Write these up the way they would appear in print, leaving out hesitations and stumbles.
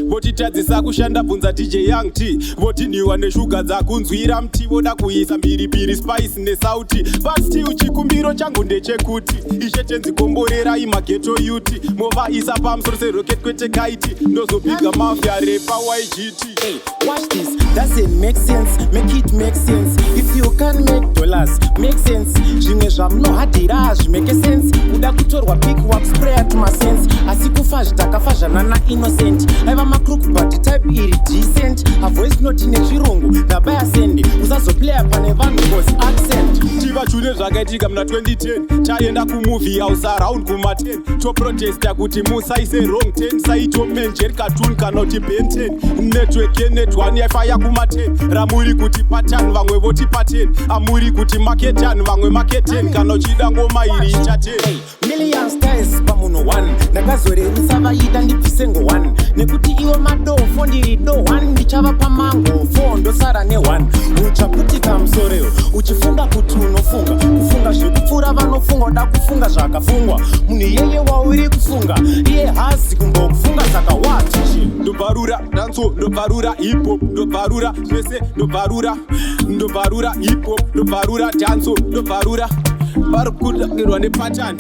votitadzisa kushanda bvunza DJ Young T votiniwa neshuga dzakunzwira mti voda kuisa mhiripiri spice nesauti but still chikumbiro changu ndechekuti ishe tenzikomborera imageto yuti movaisa pamusoro serocket kwete kaiti ndozopiga mafia repa YGT. Hey, watch this, doesn't make sense, make it make sense. If you can make dollars, make sense. Zvimwe zvamunohadhira hazvimeke sense. Kuda kutorwa big work sprayer to my sense. Asi kufa zvitakafazvana na innocent. Aiva makrook but type iri decent. A voice note nezvirungu, ndabaya sendi. Usazoplaya pane vanhu cause accent. Tiva chune zvakaitika muna 2010 taenda kumovie house around kuma10 toprotesta kuti musaise wrong 10 saito menjer cartoon kana kuti Ben 10 network yenet1 yaifaya kuma10 ramuri kuti pattern vamwe voti pattern amuri kuti market 10 vamwe market 10 kana uchida ngoma iri icha 10 million styles pamunhu 1 ndakazorerutsa vaita ndibvise ngo 1 nekuti iwo madofo ndiri do 1 ndichava pamango 4 ndosara ne1 uchaputika musoreo uchifunga kuti unofunga kufunga zvekupfuura vanofunga uda kufunga zvakafungwa munhu iyeye wauri kufunga iye hazi kumbokufunga saka wati ndobvarura danso ndobvarura hip hop ndobvarura zvese ndobvarura hip hop ndobvarura danso ndobvarura vari kunakirwa nepatani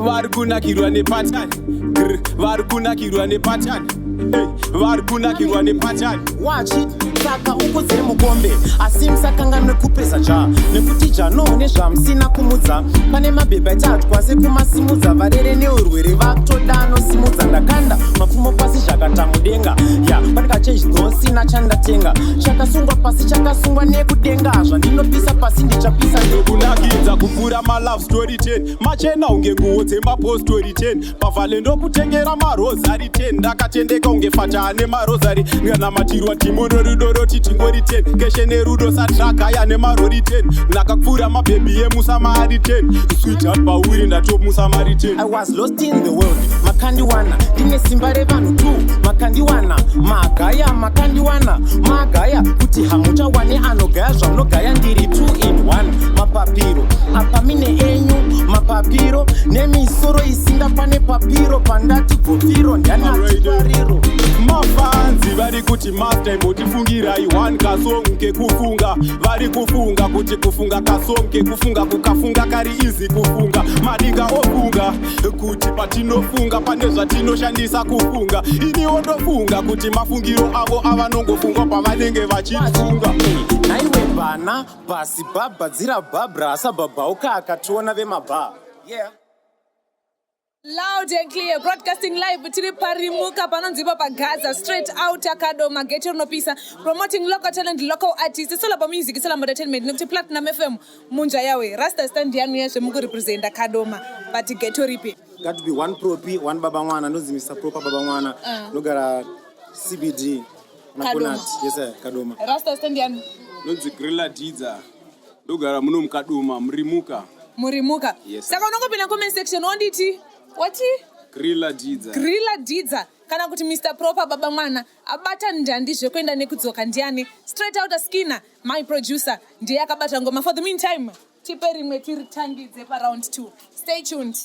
vari kunakirwa nepatani vari kunakirwa nepatani vari kunakirwa nepatani wachi saka ukudzere mukombe asi musakanga nekupesa ja nekuti jano nezvamusina kumudza pane mabhebha atatwa sekumasimudza varere neurwere vakutoda anosimudza ndakanda mapfumo pasi zvakatamudenga ya pane kachezvidosina chandatenga chakasungwa pasi chakasungwa nekudenga zvandinopisa pasi ndichapisa ndokunakidza kupfuura malove story 10 machena unge nguo dzemapostori 10 pavhale ndokutengera marozari 10 ndakatendeka unge fata ane marozari nganamatirwa timono rudo roti tingori 10 keshe nerudo satraka yane marori 10 nakakupfuura mabhebhi emusamari 10 sweetheart pauri ndatomusamari 10 I was lost in the world makandiwana ndine simba revanhu tu makandiwana makandiwana magaya kuti hamuchawane anogaya zvamunogaya ndiri 2 in 1 mapapiro apa mine enyu mapapiro nemisoro isinga pane papiro pandati gofiro ndanatipariro mafanzi vari kuti mastime otifungirai 1 kasong kekufunga vari kufunga kuti kufunga kasong kekufunga kukafunga kari izi kufunga madinga ofunga kuti patinofunga pane zvatinoshandisa kufunga iniwo ndofunga kuti mafungiro avo avanongofungwa pavanenge vachifunga naiwe bana basi bhabhadzira bhabhra asabhabhauka akationa vemabha yeah. Loud and clear, broadcasting live tiri parimuka panonzipa pa Gaza, straight out KADOMA, geto rinopisa, promoting local talent, local artists. It's all about music, it's all about entertainment. Nikuti Platinum FM, munja yawe, rasta stand yanu yashe muku represent KADOMA, but geto ripi. Got to be one propi, one baba mwana, no zimisa proper baba mwana, no gara CBD, KADOMA. Yes sir, KADOMA. Rasta stand yanu. nonzi grilla Dydza ndogara muno mukadoma murimuka yes, saka unongopinda comment section onditi wati grilla Dydza kana kuti Mr Proper baba mwana abata ndandi zvekuenda nekudzoka ndiani straight out Skinner my producer ndiye akabata ngoma. For the meantime tipe rimwe tiritangidze pa round 2. Stay tuned.